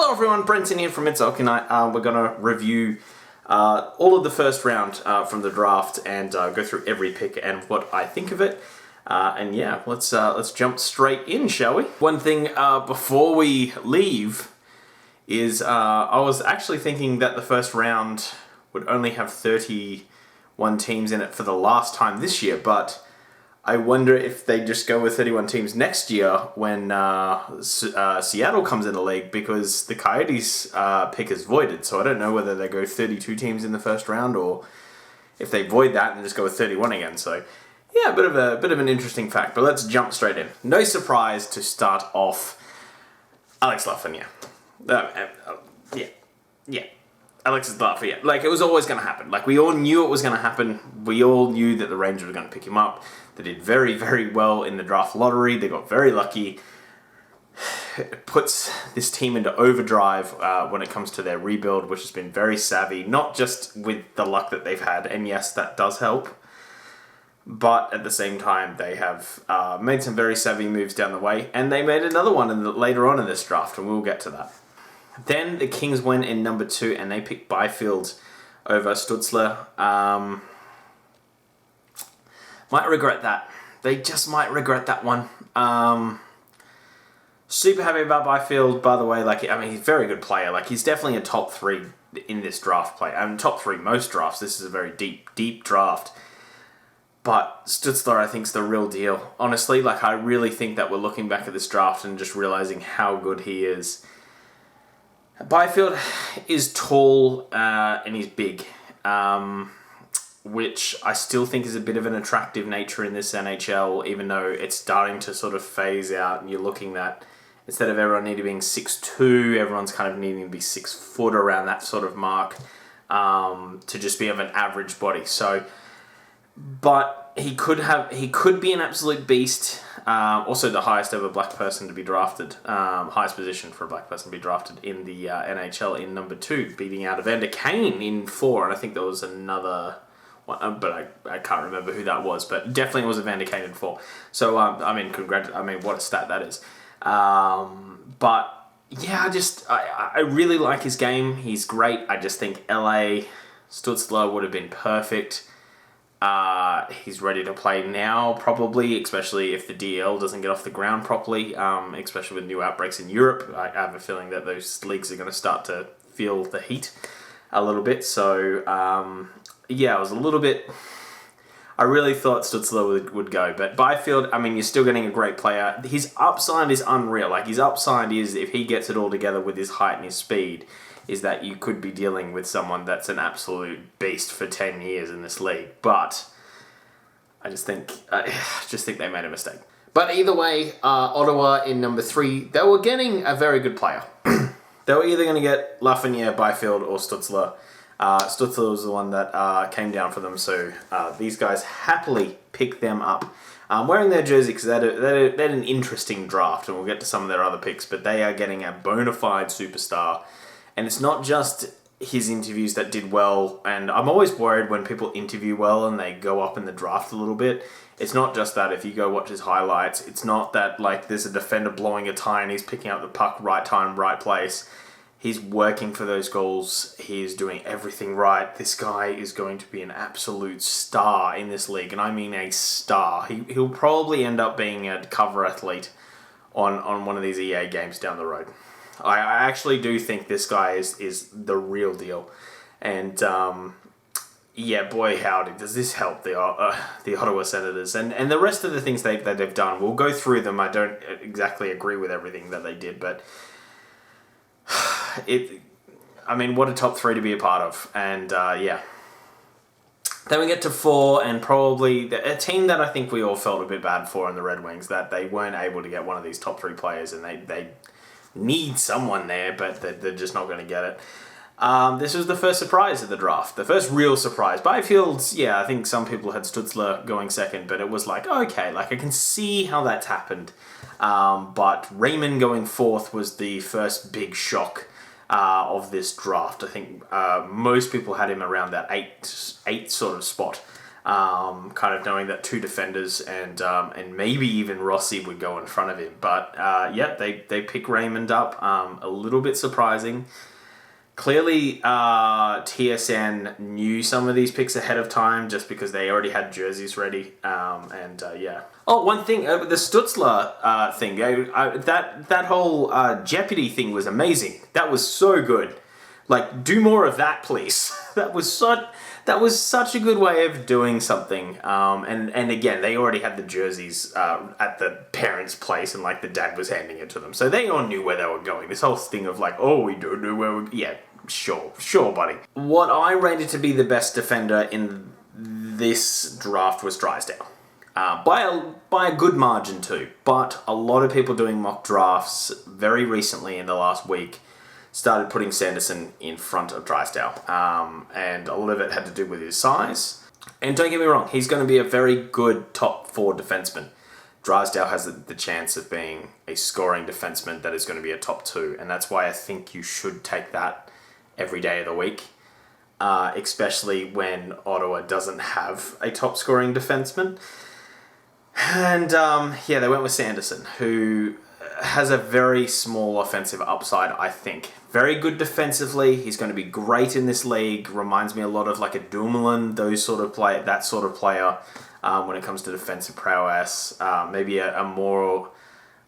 Hello everyone, Brenton here from It's Hockey Night. We're going to review all of the first round from the draft and go through every pick and what I think of it. And yeah, let's jump straight in, shall we? One thing before we leave is I was actually thinking that the first round would only have 31 teams in it for the last time this year, but I wonder if they just go with 31 teams next year when Seattle comes in the league, because the Coyotes pick is voided. So I don't know whether they go 32 teams in the first round or if they void that and just go with 31 again. So yeah, a bit of an interesting fact. But let's jump straight in. No surprise to start off. Alex Lafreniere. Yeah. Alexis Lafreniere. Like, it was always going to happen. Like, we all knew it was going to happen. We all knew that the Rangers were going to pick him up. They did very, very well in the draft lottery. They got very lucky. It puts this team into overdrive when it comes to their rebuild, which has been very savvy. Not just with the luck that they've had, and yes, that does help. But at the same time, they have made some very savvy moves down the way. And they made another one later on in this draft, and we'll get to that. Then the Kings went in number 2, and they picked Byfield over Stutzler. Might regret that. They just might regret that one. Super happy about Byfield, by the way. Like, I mean, he's a very good player. Like, he's definitely a top 3 in this draft play. I mean, top 3 most drafts. This is a very deep draft. But Stutzler, I think, is the real deal. Honestly, like, I really think that we're looking back at this draft and just realizing how good he is. Byfield is tall and he's big, which I still think is a bit of an attractive nature in this NHL, even though it's starting to sort of phase out and you're looking at, instead of everyone needing to be 6'2", everyone's kind of needing to be 6 foot around that sort of mark to just be of an average body. So, but he could be an absolute beast. Also the highest ever black person to be drafted, highest position for a black person to be drafted in the NHL in number 2, beating out Evander Kane in 4, and I think there was another one, but I can't remember who that was, but definitely it was Evander Kane in 4. So I mean, what a stat that is. But yeah, I really like his game. He's great. I just think LA Stutzler would have been perfect. He's ready to play now, probably, especially if the DL doesn't get off the ground properly, especially with new outbreaks in Europe. I have a feeling that those leagues are going to start to feel the heat a little bit. So, yeah, I was a little bit... I really thought Stutzler would go, but Byfield, I mean, you're still getting a great player. His upside is unreal. Like, his upside is, if he gets it all together with his height and his speed, is that you could be dealing with someone that's an absolute beast for 10 years in this league. But I just think they made a mistake. But either way, Ottawa in number 3, they were getting a very good player. They were either going to get Lafreniere, Byfield, or Stutzler. Stutzler was the one that came down for them, so these guys happily picked them up. Wearing their jersey because they had an interesting draft, and we'll get to some of their other picks, but they are getting a bona fide superstar. And it's not just his interviews that did well, and I'm always worried when people interview well and they go up in the draft a little bit. It's not just that. If you go watch his highlights, it's not that like there's a defender blowing a tie and he's picking up the puck right time, right place. He's working for those goals. He's doing everything right. This guy is going to be an absolute star in this league, and I mean a star. He'll probably end up being a cover athlete on one of these EA games down the road. I actually do think this guy is the real deal. And, yeah, boy, howdy, does this help the Ottawa Senators. And the rest of the things that they've done, we'll go through them. I don't exactly agree with everything that they did, but what a top 3 to be a part of. And, yeah. Then we get to 4, and probably a team that I think we all felt a bit bad for in the Red Wings, that they weren't able to get one of these top 3 players, and they need someone there, but they're just not going to get it. This was the first surprise of the draft. The first real surprise. Byfield's, yeah, I think some people had Stutzler going second, but it was like, okay, like I can see how that's happened. But Raymond going 4th was the first big shock of this draft. I think most people had him around that 8 sort of spot. kind of knowing that two defenders and maybe even Rossi would go in front of him. But they pick Raymond up. A little bit surprising. Clearly, TSN knew some of these picks ahead of time just because they already had jerseys ready. Oh, one thing, the Stutzler thing, that whole Jeopardy thing was amazing. That was so good. Like, do more of that, please. That was such a good way of doing something. And again, they already had the jerseys at the parents' place, and like the dad was handing it to them, so they all knew where they were going. This whole thing of like, oh, we don't know where we're... Yeah, sure, buddy. What I rated to be the best defender in this draft was Drysdale. By a good margin too. But a lot of people doing mock drafts very recently in the last week started putting Sanderson in front of Drysdale. And a lot of it had to do with his size. And don't get me wrong, he's going to be a very good top 4 defenseman. Drysdale has the chance of being a scoring defenseman that is going to be a top 2. And that's why I think you should take that every day of the week. Especially when Ottawa doesn't have a top scoring defenseman. And they went with Sanderson, who has a very small offensive upside, I think. Very good defensively. He's going to be great in this league. Reminds me a lot of like a Dumoulin, that sort of player when it comes to defensive prowess. Maybe a more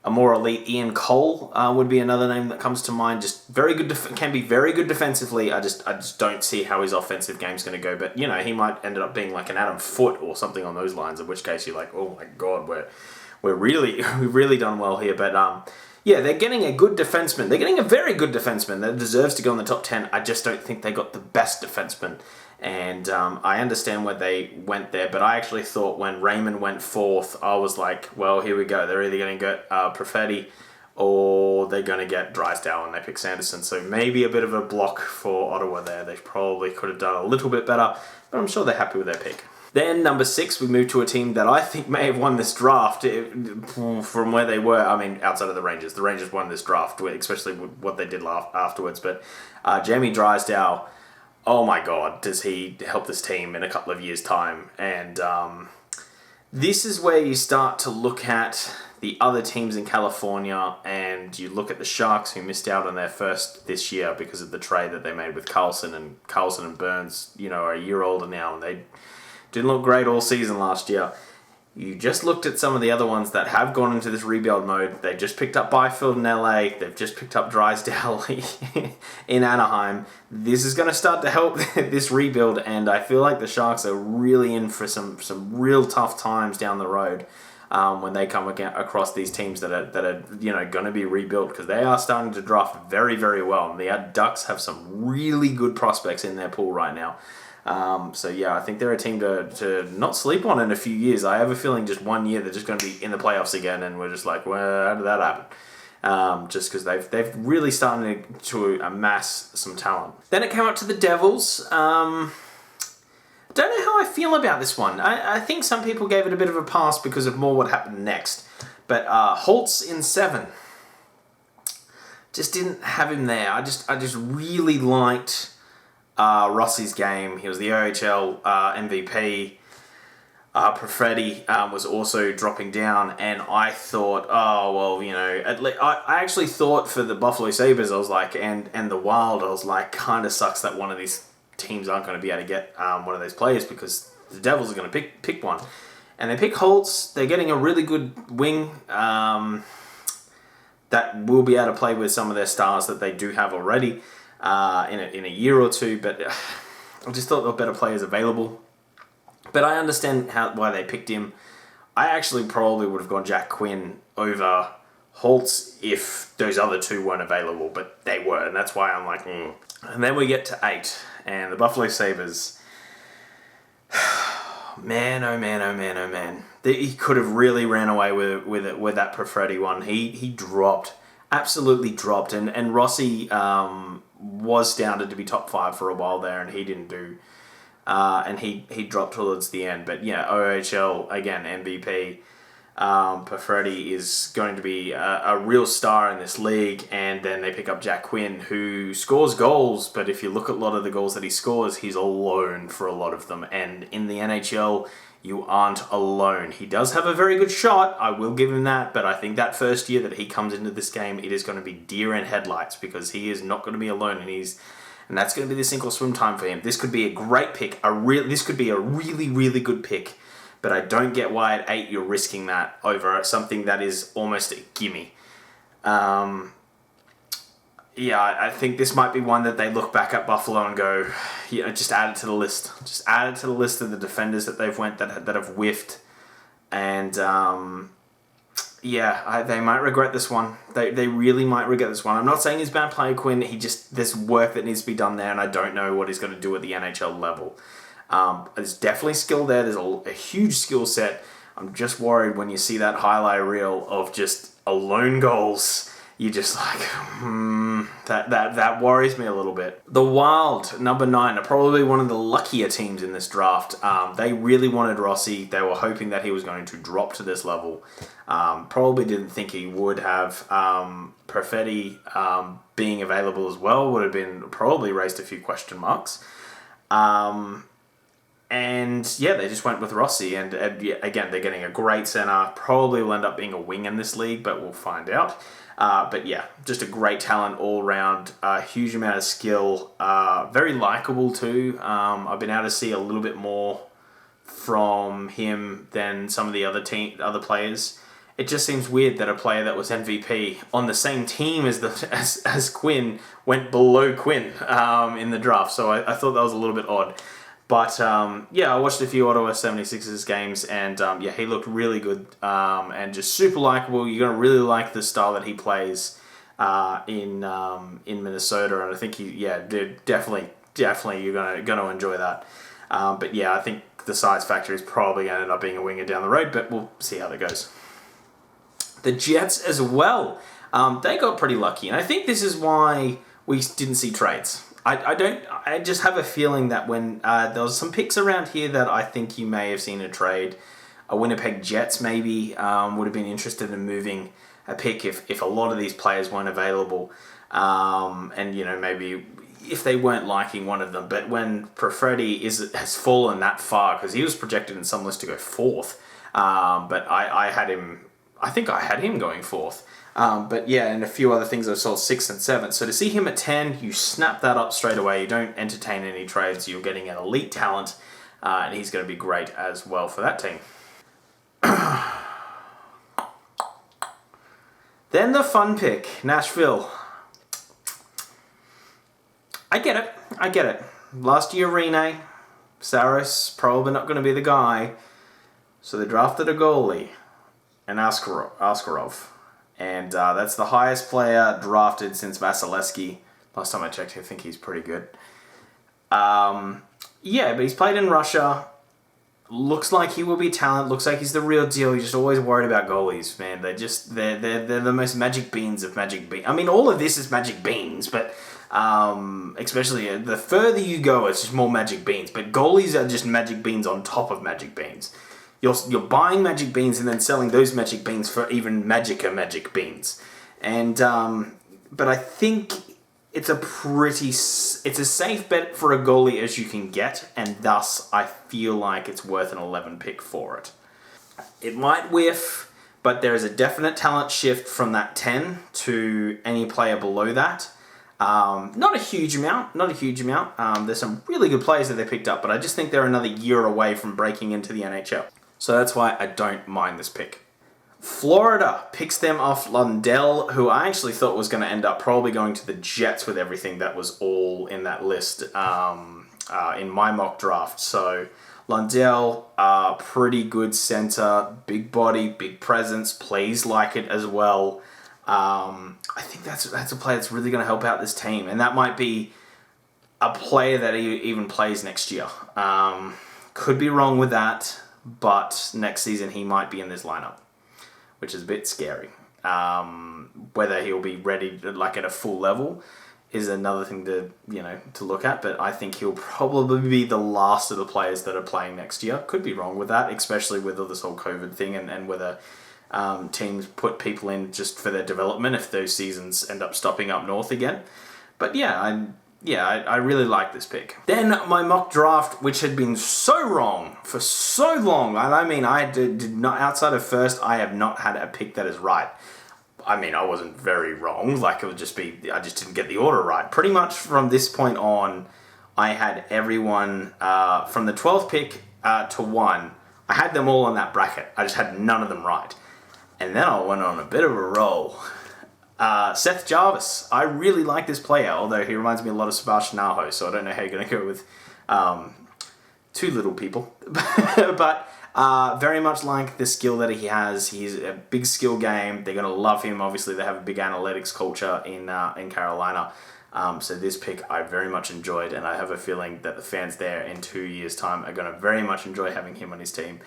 elite Ian Cole would be another name that comes to mind. Just very good, can be very good defensively. I just don't see how his offensive game's going to go. But he might end up being like an Adam Foote or something on those lines. In which case you're like, oh my god, we've really done well here. But they're getting a good defenseman. They're getting a very good defenseman that deserves to go in the top 10. I just don't think they got the best defenseman. And I understand why they went there, but I actually thought when Raymond went 4th, I was like, well, here we go. They're either going to get Perfetti or they're going to get Drysdale, and they pick Sanderson. So maybe a bit of a block for Ottawa there. They probably could have done a little bit better, but I'm sure they're happy with their pick. Then, number 6, we move to a team that I think may have won this draft from where they were. I mean, outside of the Rangers. The Rangers won this draft, especially with what they did afterwards. But Jamie Drysdale, oh my god, does he help this team in a couple of years' time. And this is where you start to look at the other teams in California, and you look at the Sharks, who missed out on their first this year because of the trade that they made with Carlson and Burns, are a year older now, and they didn't look great all season last year. You just looked at some of the other ones that have gone into this rebuild mode. They just picked up Byfield in LA. They've just picked up Drysdale in Anaheim. This is going to start to help this rebuild, and I feel like the Sharks are really in for some real tough times down the road when they come across these teams that are going to be rebuilt, because they are starting to draft very, very well. And the Ducks have some really good prospects in their pool right now. I think they're a team to not sleep on in a few years. I have a feeling just 1 year they're just going to be in the playoffs again, and we're just like, well, how did that happen? Just because they've really started to amass some talent. Then it came up to the Devils. Don't know how I feel about this one. I think some people gave it a bit of a pass because of more what happened next. But Holtz in 7. Just didn't have him there. I just really liked Rossi's game. He was the OHL MVP. Perfetti was also dropping down, and I thought, I actually thought for the Buffalo Sabres, I was like, and the Wild, I was like, kind of sucks that one of these teams aren't going to be able to get one of those players, because the Devils are going to pick one. And they pick Holtz. They're getting a really good wing that will be able to play with some of their stars that they do have already. In a year or two, but I just thought there were better players available. But I understand why they picked him. I actually probably would have gone Jack Quinn over Holtz if those other two weren't available, but they were, and that's why I'm like, And then we get to 8, and the Buffalo Sabres. Man, oh man, oh man, oh man. He could have really ran away with that Perfetti one. He dropped. Absolutely dropped, and Rossi was doubted to be top 5 for a while there, and he didn't do, and he dropped towards the end. But yeah, OHL again, MVP. Perfretti is going to be a real star in this league, and then they pick up Jack Quinn, who scores goals, but if you look at a lot of the goals that he scores, he's alone for a lot of them, and in the NHL, you aren't alone. He does have a very good shot, I will give him that, but I think that first year that he comes into this game, it is going to be deer in headlights, because he is not going to be alone, and that's going to be the sink or swim time for him. This could be a great pick, this could be a really, really good pick, but I don't get why at 8 you're risking that over something that is almost a gimme. I think this might be one that they look back at Buffalo and go, just add it to the list. Just add it to the list of the defenders that they've that have whiffed. And they might regret this one. They really might regret this one. I'm not saying he's a bad player, Quinn. There's work that needs to be done there, and I don't know what he's going to do at the NHL level. There's definitely skill there. There's a huge skill set. I'm just worried when you see that highlight reel of just alone goals. You're just like, that worries me a little bit. The Wild, number 9, are probably one of the luckier teams in this draft. They really wanted Rossi. They were hoping that he was going to drop to this level. Probably didn't think he would have. Perfetti being available as well would have been probably raised a few question marks. They just went with Rossi. And again, they're getting a great center. Probably will end up being a wing in this league, but we'll find out. Just a great talent all around. A huge amount of skill. Very likable too. I've been able to see a little bit more from him than some of the other players. It just seems weird that a player that was MVP on the same team as Quinn went below Quinn in the draft. So I thought that was a little bit odd. But, I watched a few Ottawa 76ers games, and, he looked really good and just super likable. You're going to really like the style that he plays in Minnesota, and I think definitely you're going to enjoy that. I think the size factor is probably going to end up being a winger down the road, but we'll see how that goes. The Jets as well, they got pretty lucky, and I think this is why we didn't see trades. I just have a feeling that when there was some picks around here that I think you may have seen a trade. A Winnipeg Jets maybe would have been interested in moving a pick if a lot of these players weren't available. Maybe if they weren't liking one of them. But when Perfetti has fallen that far, because he was projected in some list to go 4th, but I think I had him going 4th. And a few other things I saw 6th and 7th. So to see him at 10, you snap that up straight away. You don't entertain any trades. You're getting an elite talent, and he's going to be great as well for that team. Then the fun pick, Nashville. I get it. Last year, Rene, Saros, probably not going to be the guy. So they drafted a goalie, and Askarov. And that's the highest player drafted since Vasilevsky. Last time I checked, I think he's pretty good. But he's played in Russia. Looks like he will be talent. Looks like he's the real deal. You're just always worried about goalies, man. They're the most magic beans of magic beans. I mean, all of this is magic beans, but especially the further you go, it's just more magic beans. But goalies are just magic beans on top of magic beans. You're buying magic beans and then selling those magic beans for even magicer magic beans. And but I think it's a safe bet for a goalie as you can get, and thus I feel like it's worth an 11 pick for it. It might whiff, but there is a definite talent shift from that 10 to any player below that. Not a huge amount. There's some really good players that they picked up, but I just think they're another year away from breaking into the NHL. So that's why I don't mind this pick. Florida picks them off Lundell, who I actually thought was going to end up probably going to the Jets with everything that was all in that list in my mock draft. So Lundell, pretty good center, big body, big presence, plays like it as well. I think that's a player that's really going to help out this team, and that might be a player that he even plays next year. Could be wrong with that, but next season he might be in this lineup, which is a bit scary. Whether he'll be ready at a full level is another thing to look at. But I think he'll probably be the last of the players that are playing next year. Could be wrong with that, especially with all this whole COVID thing and whether teams put people in just for their development if those seasons end up stopping up north again. But I really like this pick. Then my mock draft, which had been so wrong for so long, and I mean, I did not, outside of first, I have not had a pick that is right. I mean, I wasn't very wrong, like it would just be, I just didn't get the order right. Pretty much from this point on, I had everyone, from the 12th pick to 1, I had them all on that bracket. I just had none of them right. And then I went on a bit of a roll. Seth Jarvis. I really like this player, although he reminds me a lot of Sebastian Aho, so I don't know how you're going to go with two little people. But very much like the skill that he has. He's a big skill game. They're going to love him. Obviously, they have a big analytics culture in Carolina. So this pick I very much enjoyed, and I have a feeling that the fans there in 2 years' time are going to very much enjoy having him on his team.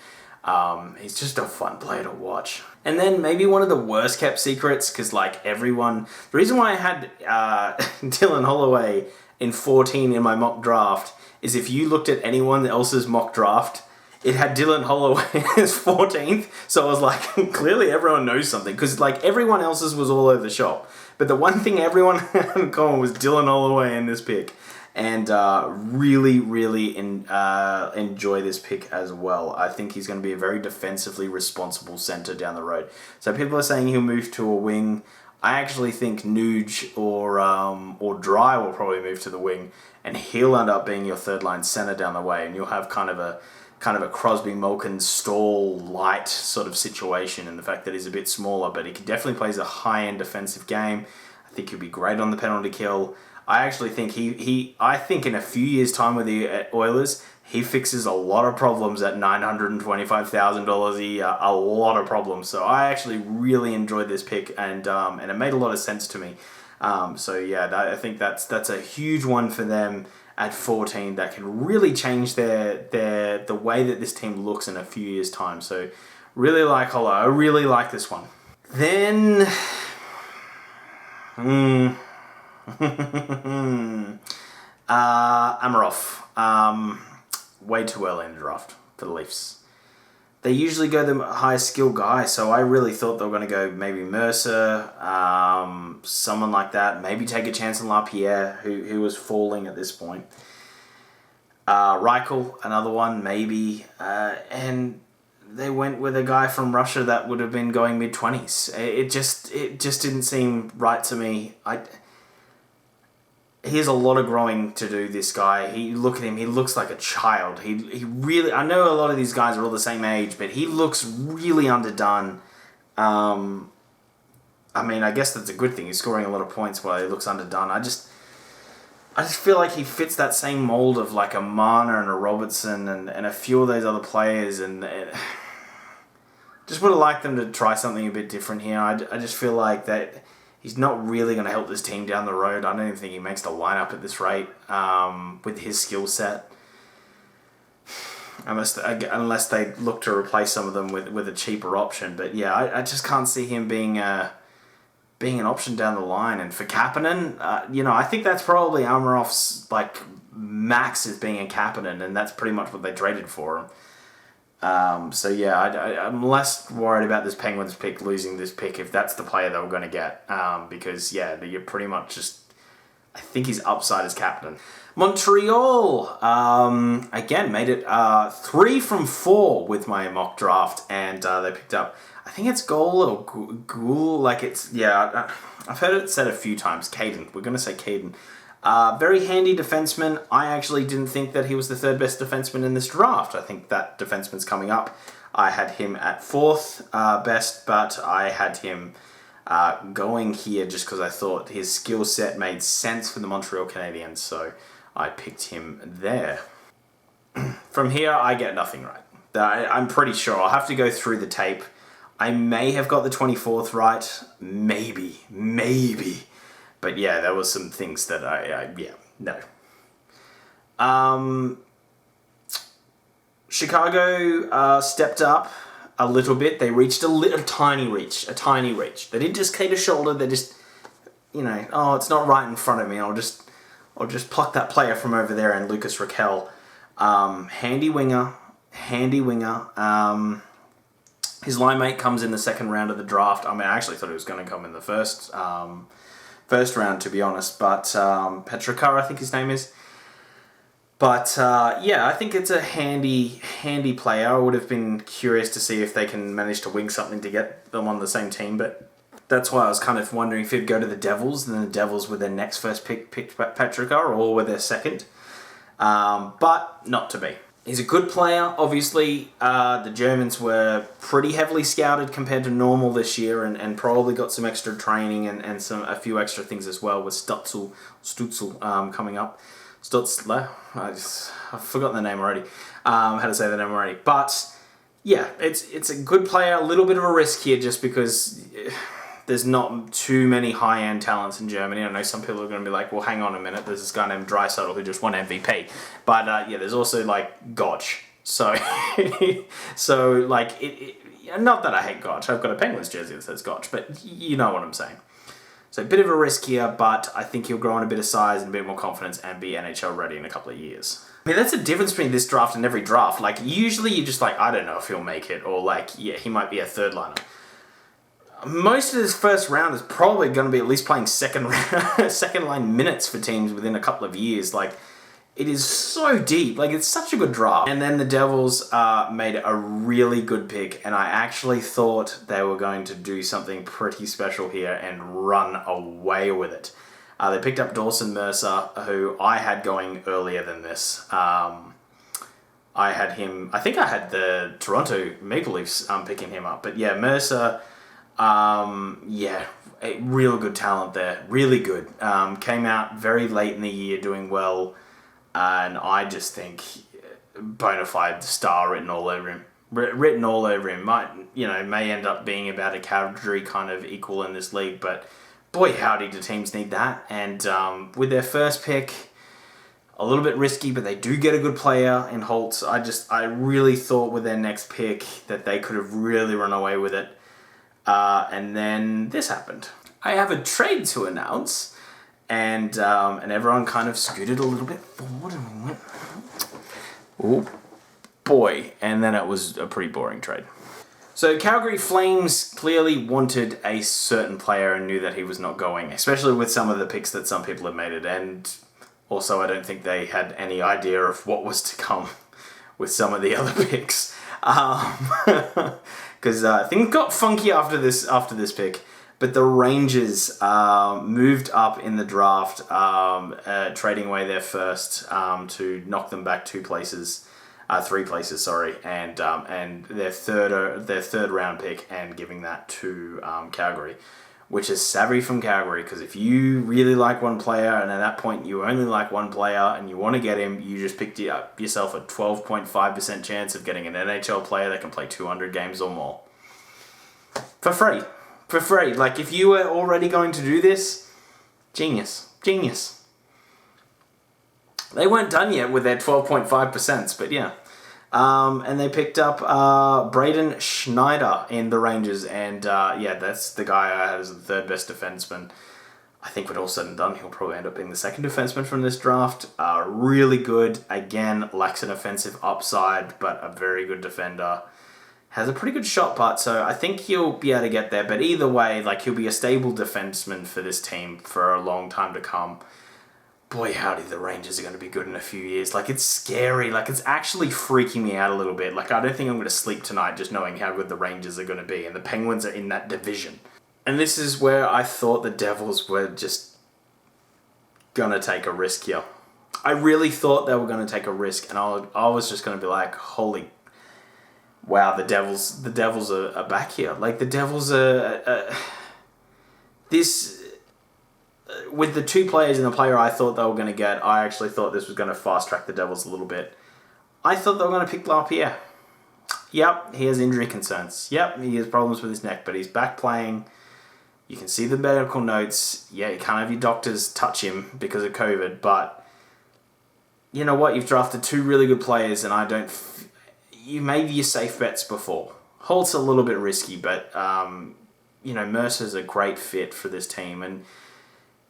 He's just a fun player to watch. And then maybe one of the worst kept secrets, because like everyone, the reason why I had Dylan Holloway in 14 in my mock draft is if you looked at anyone else's mock draft, it had Dylan Holloway as 14th. So I was like, clearly everyone knows something, because like everyone else's was all over the shop. But the one thing everyone had in common was Dylan Holloway in this pick. And really enjoy this pick as well. I think he's going to be a very defensively responsible center down the road. So people are saying he'll move to a wing. I actually think Nuge or Dry will probably move to the wing, and he'll end up being your third line center down the way, and you'll have kind of a Crosby, Malkin, Stall light sort of situation in the fact that he's a bit smaller, but he definitely plays a high-end defensive game. I think he'll be great on the penalty kill. I actually think I think in a few years' time with the Oilers, he fixes a lot of problems at $925,000 a year, a lot of problems. So I actually really enjoyed this pick, and it made a lot of sense to me. So yeah, I think that's a huge one for them at 14 that can really change the way that this team looks in a few years' time. So really like Hollow. I really like this one. Then Amarov. Way too early in the draft for the Leafs. They usually go the highest skill guy, so I really thought they were going to go maybe Mercer, someone like that. Maybe take a chance on LaPierre, who was falling at this point. Reichel, another one, maybe. And they went with a guy from Russia that would have been going mid-20s. It just didn't seem right to me. He has a lot of growing to do, this guy. Look at him, he looks like a child. He really, I know a lot of these guys are all the same age, but he looks really underdone. I mean, I guess that's a good thing. He's scoring a lot of points while he looks underdone. I just feel like he fits that same mold of like a Marner and a Robertson and a few of those other players, and just would have liked them to try something a bit different here. I just feel like that he's not really going to help this team down the road. I don't even think he makes the lineup at this rate with his skill set. Unless they look to replace some of them with a cheaper option. But yeah, I just can't see him being an option down the line. And for Kapanen, I think that's probably Amarov's like max as being a Kapanen, and that's pretty much what they traded for him. So yeah, I'm less worried about this Penguins pick losing this pick if that's the player they were going to get. Because yeah, you're pretty much just, I think his upside is captain. Montreal, again, made it 3 from 4 with my mock draft, and they picked up, I think it's Goal or Ghoul, like it's, yeah, I've heard it said a few times, Caden, we're going to say Caden. Very handy defenseman. I actually didn't think that he was the third best defenseman in this draft. I think that defenseman's coming up. I had him at 4th best, but I had him going here just because I thought his skill set made sense for the Montreal Canadiens, so I picked him there. From here, I get nothing right. I'm pretty sure. I'll have to go through the tape. I may have got the 24th right. Maybe. But yeah, there was some things that no. Chicago stepped up a little bit. They reached a tiny reach. They didn't just skate a shoulder. They just it's not right in front of me. I'll just pluck that player from over there and Lucas Raquel. Handy winger. His line mate comes in the second round of the draft. I mean, I actually thought he was going to come in the first round, to be honest. But Petrikar, I think his name is. But I think it's a handy player. I would have been curious to see if they can manage to wing something to get them on the same team. But that's why I was kind of wondering if he'd go to the Devils, and then the Devils with their next first pick picked Petrikar, or with their second. But not to be. He's a good player. Obviously, the Germans were pretty heavily scouted compared to normal this year, and probably got some extra training and a few extra things as well with Stutzel coming up. Stutzler, I've forgotten the name already. How to say the name already. But yeah, it's a good player. A little bit of a risk here, just because there's not too many high-end talents in Germany. I know some people are going to be like, well, hang on a minute, there's this guy named Drysdale who just won MVP. But there's also like Gotch. So, not that I hate Gotch. I've got a Penguins jersey that says Gotch, but you know what I'm saying. So a bit of a risk here, but I think he'll grow in a bit of size and a bit more confidence and be NHL ready in a couple of years. I mean, that's the difference between this draft and every draft. Like, usually you're just like, I don't know if he'll make it, or he might be a third liner. Most of this first round is probably going to be at least playing second line minutes for teams within a couple of years. Like, it is so deep. Like, it's such a good draft. And then the Devils made a really good pick, and I actually thought they were going to do something pretty special here and run away with it. They picked up Dawson Mercer, who I had going earlier than this. I had him. I think I had the Toronto Maple Leafs picking him up. But yeah, Mercer. A real good talent there. Really good. Came out very late in the year, doing well, and I just think bona fide star written all over him. May end up being about a Calgary kind of equal in this league, but boy, howdy, do teams need that. And with their first pick, a little bit risky, but they do get a good player in Holtz. I really thought with their next pick that they could have really run away with it. And then this happened. I have a trade to announce, and everyone kind of scooted a little bit forward, and we went, oh boy, and then it was a pretty boring trade. So Calgary Flames clearly wanted a certain player and knew that he was not going, especially with some of the picks that some people have made it, and also I don't think they had any idea of what was to come with some of the other picks. Because things got funky after this pick, but the Rangers moved up in the draft, trading away their first to knock them back 3 places, and their third round pick, and giving that to Calgary, which is savvy from Calgary, because if you really like one player, and at that point you only like one player, and you want to get him, you just picked yourself a 12.5% chance of getting an NHL player that can play 200 games or more. For free. Like, if you were already going to do this, genius. They weren't done yet with their 12.5%, but yeah. And they picked up Braden Schneider in the Rangers, and that's the guy I had as the third best defenseman. I think when all said and done, he'll probably end up being the second defenseman from this draft. Really good. Again, lacks an offensive upside, but a very good defender. Has a pretty good shot putt, so I think he'll be able to get there. But either way, he'll be a stable defenseman for this team for a long time to come. Boy, howdy, the Rangers are going to be good in a few years. It's scary. It's actually freaking me out a little bit. I don't think I'm going to sleep tonight just knowing how good the Rangers are going to be. And the Penguins are in that division. And this is where I thought the Devils were just going to take a risk here. I really thought they were going to take a risk. And I was just going to be like, holy wow, the Devils are back here. The Devils are... this... with the 2 players and the player I thought they were going to get, I actually thought this was going to fast-track the Devils a little bit. I thought they were going to pick LaPierre. Yep, he has injury concerns. Yep, he has problems with his neck, but he's back playing. You can see the medical notes. Yeah, you can't have your doctors touch him because of COVID, but you know what? You've drafted 2 really good players, and you made your safe bets before. Holt's a little bit risky, but Mercer's a great fit for this team, and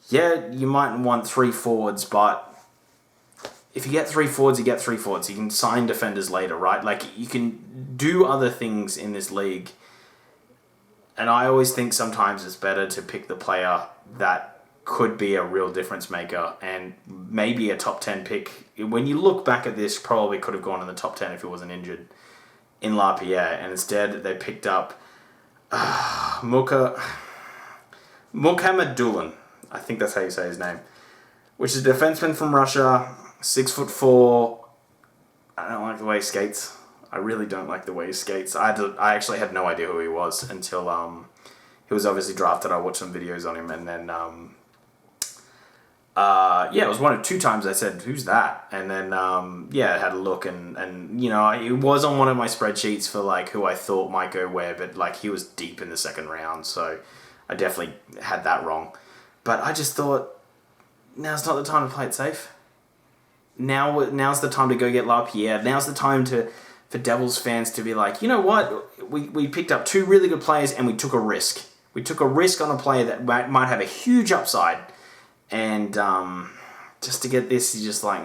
yeah, you might want 3 forwards, but if you get 3 forwards, you get 3 forwards. You can sign defenders later, right? Like, you can do other things in this league. And I always think sometimes it's better to pick the player that could be a real difference maker and maybe a top 10 pick. When you look back at this, probably could have gone in the top 10 if he wasn't injured in LaPierre. And instead, they picked up Mukhamadullin. I think that's how you say his name. Which is a defenseman from Russia, 6'4". I don't like the way he skates. I really don't like the way he skates. I actually had no idea who he was until he was obviously drafted. I watched some videos on him, and then it was 1 or 2 times I said, "Who's that?" And then I had a look, and it was on one of my spreadsheets for like who I thought might go where, but like he was deep in the second round, so I definitely had that wrong. But I just thought, now's not the time to play it safe. Now's the time to go get LaPierre. Now's the time for Devils fans to be like, you know what? We picked up 2 really good players and we took a risk. We took a risk on a player that might have a huge upside. And just to get this, you're just like,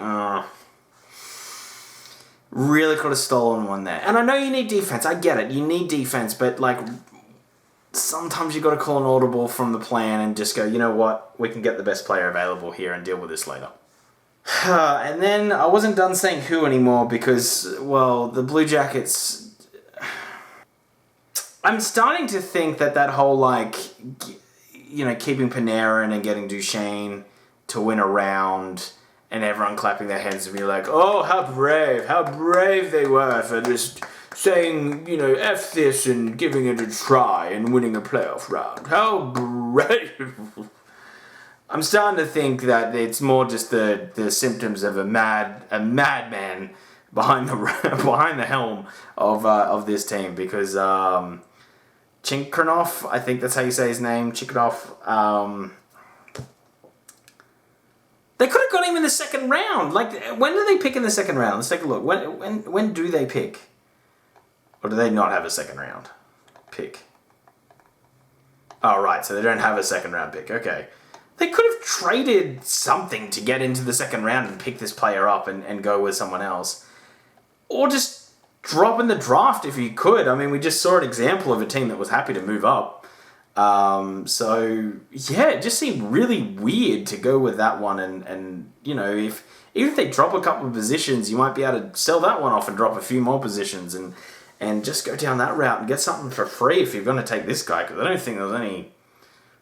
really could have stolen one there. And I know you need defense. I get it. You need defense. But like, sometimes you got to call an audible from the plan and just go, you know what? We can get the best player available here and deal with this later. And then I wasn't done saying who anymore because, well, the Blue Jackets... I'm starting to think that whole, like, keeping Panarin and getting Duchesne to win a round and everyone clapping their hands and be like, oh, how brave they were for just saying, F this and giving it a try and winning a playoff round. How brave... I'm starting to think that it's more just the symptoms of a madman behind the helm of this team, because Chikrinov, I think that's how you say his name, Chikrinov. They could have got him in the second round. Like, when do they pick in the second round? Let's take a look. When do they pick? Or do they not have a second round pick? Oh, right. So they don't have a second round pick. Okay. They could have traded something to get into the second round and pick this player up and go with someone else. Or just drop in the draft if you could. I mean, we just saw an example of a team that was happy to move up. It just seemed really weird to go with that one. And even if they drop a couple of positions, you might be able to sell that one off and drop a few more positions and just go down that route and get something for free if you're going to take this guy. Because I don't think there was any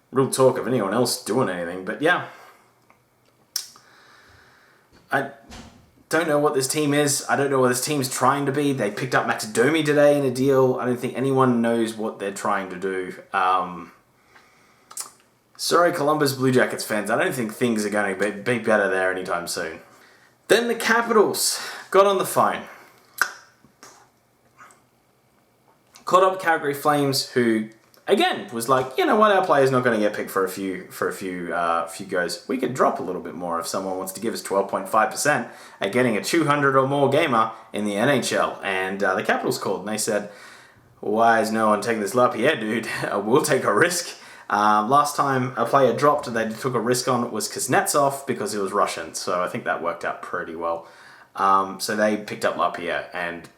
real talk of anyone else doing anything. But yeah, I don't know what this team is. I don't know what this team's trying to be. They picked up Max Domi today in a deal. I don't think anyone knows what they're trying to do. Sorry, Columbus Blue Jackets fans. I don't think things are going to be better there anytime soon. Then the Capitals got on the phone. Called up Calgary Flames, who again was like, you know what, our player's not going to get picked for a few goes. We could drop a little bit more if someone wants to give us 12.5% at getting a 200 or more gamer in the NHL. And the Capitals called and they said, why is no one taking this LaPierre dude? We'll take a risk. Last time a player dropped and they took a risk on was Kuznetsov because he was Russian. So I think that worked out pretty well. So they picked up LaPierre, and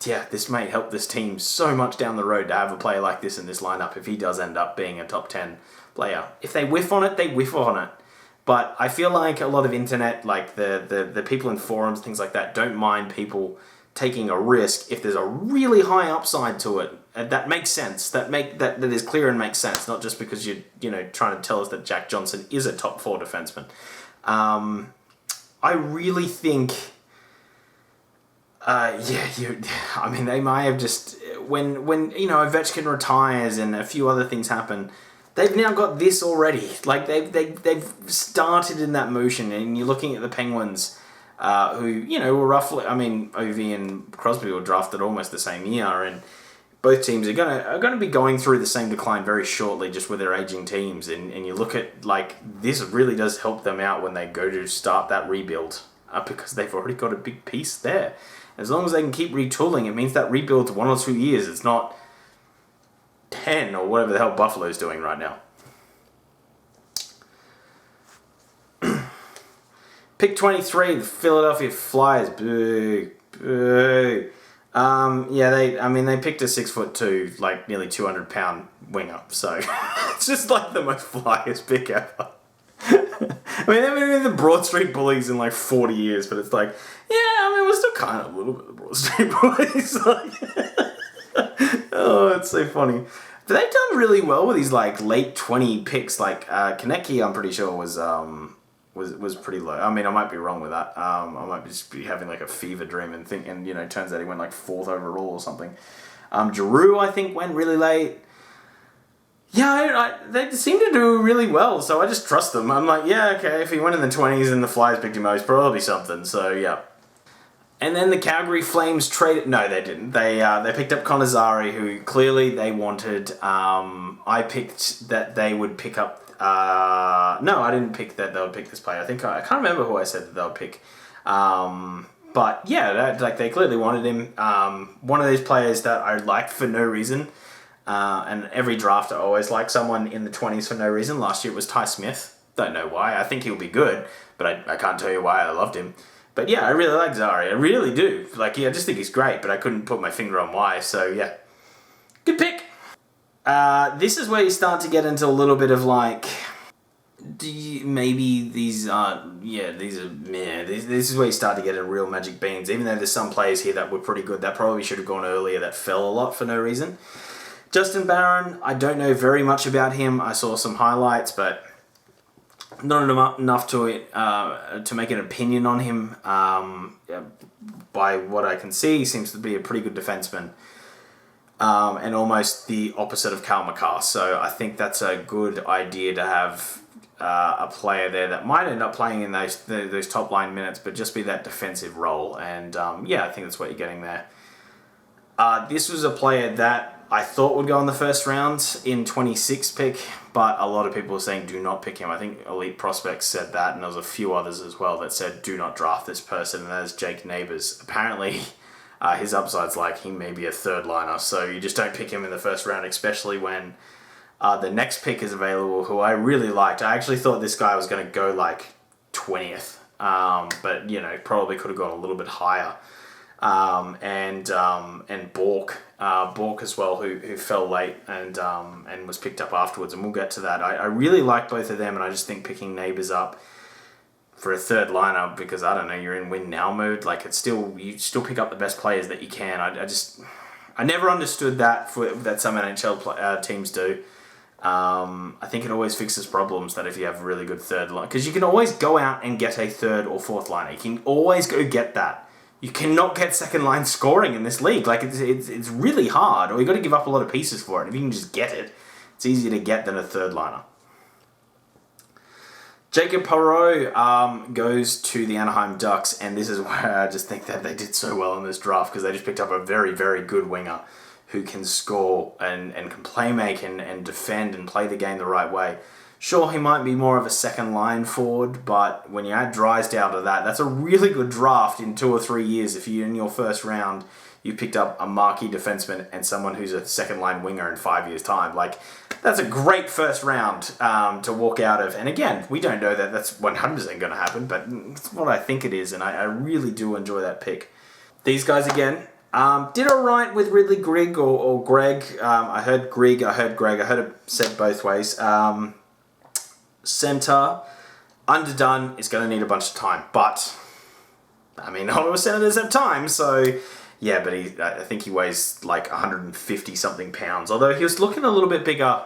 yeah, this may help this team so much down the road to have a player like this in this lineup if he does end up being a top 10 player. If they whiff on it, they whiff on it. But I feel like a lot of internet, like the people in forums, things like that, don't mind people taking a risk if there's a really high upside to it. That makes sense. That is clear and makes sense, not just because you're trying to tell us that Jack Johnson is a top 4 defenseman. I really think... they might have just... When Ovechkin retires and a few other things happen, they've now got this already. Like, they've started in that motion, and you're looking at the Penguins, who, were roughly... I mean, Ovi and Crosby were drafted almost the same year, and both teams are gonna be going through the same decline very shortly, just with their aging teams. And you look at, like, this really does help them out when they go to start that rebuild, because they've already got a big piece there. As long as they can keep retooling, it means that rebuild's 1 or 2 years. It's not 10 or whatever the hell Buffalo's doing right now. Pick 23, the Philadelphia Flyers. Boo. Boo. They picked a 6'2", like nearly 200-pound winger. So it's just like the most Flyers pick ever. They've been the Broad Street Bullies in like 40 years, but it's like, we're still kind of a little bit the Broad Street Bullies. Oh, it's so funny. But they've done really well with these like late 20 picks. Like Konecki, I'm pretty sure was pretty low. I might be wrong with that. I might just be having like a fever dream and think, and turns out he went like 4th overall or something. Giroux, I think, went really late. Yeah, they seem to do really well, so I just trust them. I'm like, okay, if he went in the 20s and the Flyers picked him, it's probably something. So yeah. And then the Calgary Flames traded... No, they didn't. They picked up Connor Zary, who clearly they wanted. I picked that they would pick up... no, I didn't pick that they would pick this player. I can't remember who I said that they would pick. But yeah, they clearly wanted him. One of these players that I liked for no reason. And every draft I always like someone in the 20s for no reason. Last year it was Ty Smith. Don't know why. I think he'll be good, but I can't tell you why I loved him. But yeah, I really like Zary. I really do. I just think he's great, but I couldn't put my finger on why. So yeah, good pick. This is where you start to get into a little bit of like, this is where you start to get into real magic beans. Even though there's some players here that were pretty good, that probably should have gone earlier, that fell a lot for no reason. Justin Barron, I don't know very much about him. I saw some highlights, but not enough to make an opinion on him. By what I can see, he seems to be a pretty good defenseman, and almost the opposite of Kyle McCarr. So I think that's a good idea to have a player there that might end up playing in those top line minutes, but just be that defensive role. And I think that's what you're getting there. This was a player that I thought would go in the first round in 26th pick, but a lot of people are saying do not pick him. I think Elite Prospects said that, and there was a few others as well that said do not draft this person, and that is Jake Neighbours. Apparently, his upside's like he may be a third liner, so you just don't pick him in the first round, especially when the next pick is available, who I really liked. I actually thought this guy was going to go like 20th, but probably could have gone a little bit higher. And Bork as well, who fell late and was picked up afterwards, and we'll get to that. I really like both of them, and I just think picking Neighbours up for a third lineup, because I don't know, you're in win now mode. Like you still pick up the best players that you can. I never understood that that some NHL teams do. I think it always fixes problems that if you have a really good third line, because you can always go out and get a third or fourth liner. You can always go get that. You cannot get second line scoring in this league. Like it's really hard, or you got to give up a lot of pieces for it. If you can just get it, it's easier to get than a third liner. Jacob Perreault goes to the Anaheim Ducks, and this is where I just think that they did so well in this draft, because they just picked up a very, very good winger who can score and can play make and defend and play the game the right way. Sure, he might be more of a second line forward, but when you add Drysdale to that, that's a really good draft in 2 or 3 years. If you in your first round, you picked up a marquee defenseman and someone who's a second line winger in 5 years' time. Like, that's a great first round to walk out of. And again, we don't know that that's 100% going to happen, but it's what I think it is, and I really do enjoy that pick. These guys again did all right with Ridley Grigg or Greg. I heard Grigg, I heard Greg. I heard it said both ways. Center, underdone, is going to need a bunch of time. But, not all senators have time, so... Yeah, but I think he weighs like 150-something pounds. Although he was looking a little bit bigger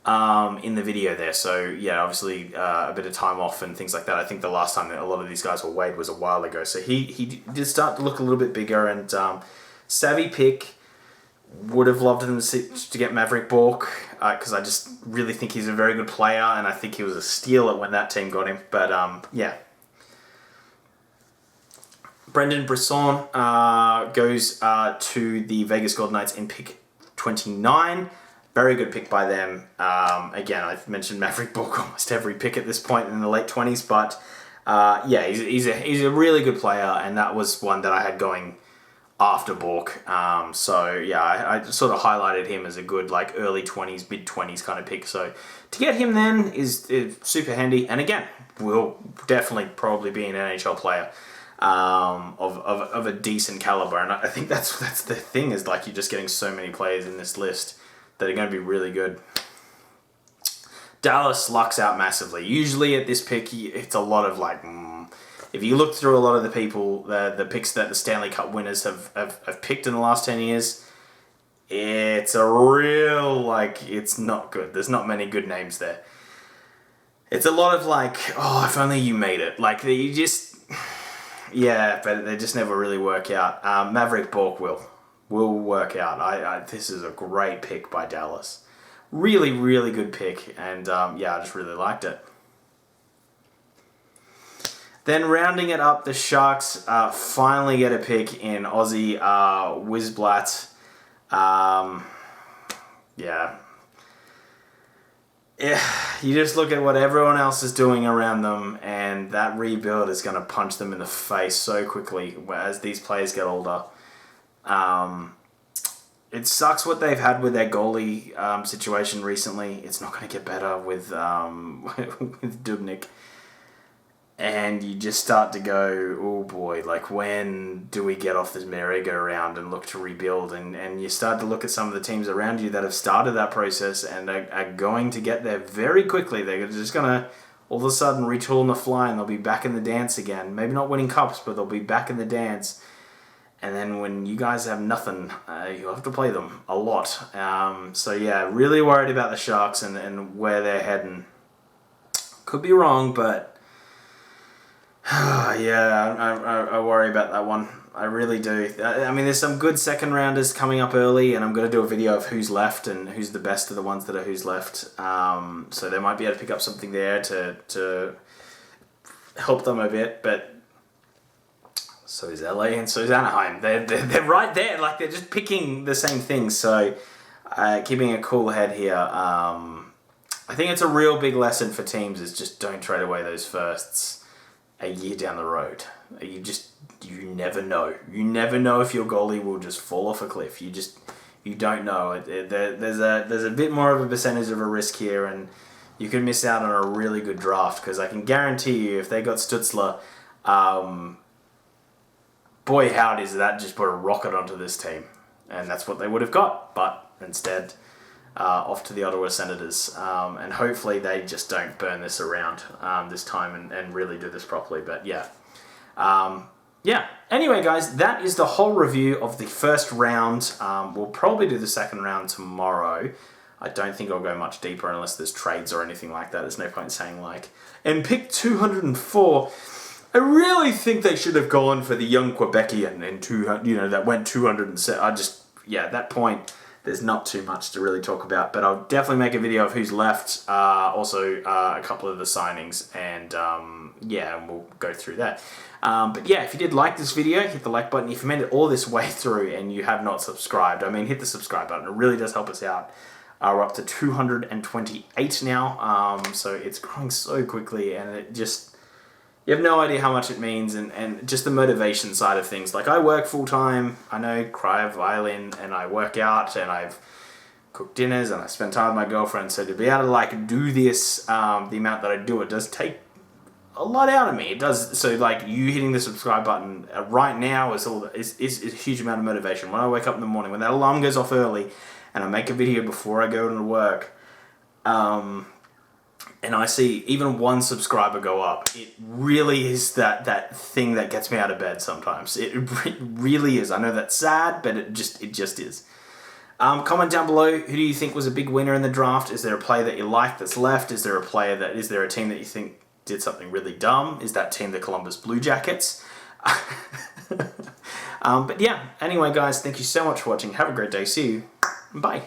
in the video there. So, yeah, obviously a bit of time off and things like that. I think the last time that a lot of these guys were weighed was a while ago. So he did start to look a little bit bigger. And savvy pick. Would have loved him to get Maverick Bork, because I just really think he's a very good player, and I think he was a steal when that team got him. But yeah. Brendan Brisson goes to the Vegas Golden Knights in pick 29. Very good pick by them. Again, I've mentioned Maverick Bork almost every pick at this point in the late 20s, but he's a really good player, and that was one that I had going after Bork. So yeah, I sort of highlighted him as a good like early 20s, mid 20s kind of pick. So to get him then is super handy. And again, will definitely probably be an NHL player of a decent caliber. And I think that's the thing, is like you're just getting so many players in this list that are going to be really good. Dallas lucks out massively. Usually at this pick, it's a lot of like, if you look through a lot of the people, the picks that the Stanley Cup winners have picked in the last 10 years, it's a real, like, it's not good. There's not many good names there. It's a lot of like, oh, if only you made it. Like, you just, yeah, but they just never really work out. Maverick Bork will work out. This is a great pick by Dallas. Really, really good pick, and yeah, I just really liked it. Then rounding it up, the Sharks finally get a pick in Aussie Wisblatt. Yeah, you just look at what everyone else is doing around them, and that rebuild is going to punch them in the face so quickly as these players get older. It sucks what they've had with their goalie situation recently. It's not going to get better with with Dubnyk. And you just start to go, oh boy, like when do we get off this merry-go-round and look to rebuild? And you start to look at some of the teams around you that have started that process and are going to get there very quickly. They're just going to all of a sudden retool on the fly, and they'll be back in the dance again. Maybe not winning cups, but they'll be back in the dance. And then when you guys have nothing, you'll have to play them a lot. So yeah, really worried about the Sharks and where they're heading. Could be wrong, but yeah, I worry about that one. I really do. I mean, there's some good second rounders coming up early, and I'm going to do a video of who's left and who's the best of the ones that are who's left. So they might be able to pick up something there to help them a bit, but so is LA and so is Anaheim. They're right there. Like, they're just picking the same things. So keeping a cool head here. I think it's a real big lesson for teams is just don't trade away those firsts a year down the road. You never know. You never know if your goalie will just fall off a cliff. You don't know. There's a bit more of a percentage of a risk here, and you could miss out on a really good draft, because I can guarantee you if they got Stutzler, boy howdy, that just put a rocket onto this team. And that's what they would have got. But instead, off to the Ottawa Senators. And hopefully they just don't burn this around this time and really do this properly. But yeah. Yeah. Anyway, guys, that is the whole review of the first round. We'll probably do the second round tomorrow. I don't think I'll go much deeper unless there's trades or anything like that. There's no point in saying like, and pick 204... I really think they should have gone for the young Quebecian in 200, that went 207. At that point, there's not too much to really talk about, but I'll definitely make a video of who's left, also a couple of the signings, and and we'll go through that. But yeah, if you did like this video, hit the like button. If you made it all this way through and you have not subscribed, hit the subscribe button. It really does help us out. We're up to 228 now, so it's growing so quickly, and it just... You have no idea how much it means, and just the motivation side of things. Like, I work full-time, I know, cry violin, and I work out, and I've cooked dinners, and I spend time with my girlfriend, so to be able to, like, do this, the amount that I do, it does take a lot out of me. It does, so, like, you hitting the subscribe button right now is a huge amount of motivation. When I wake up in the morning, when that alarm goes off early, and I make a video before I go to work, and I see even one subscriber go up, it really is that thing that gets me out of bed sometimes. It really is. I know that's sad, but it just is. Comment down below, who do you think was a big winner in the draft? Is there a player that you like that's left? Is there a team that you think did something really dumb? Is that team the Columbus Blue Jackets? But yeah, anyway guys, thank you so much for watching. Have a great day. See you. Bye.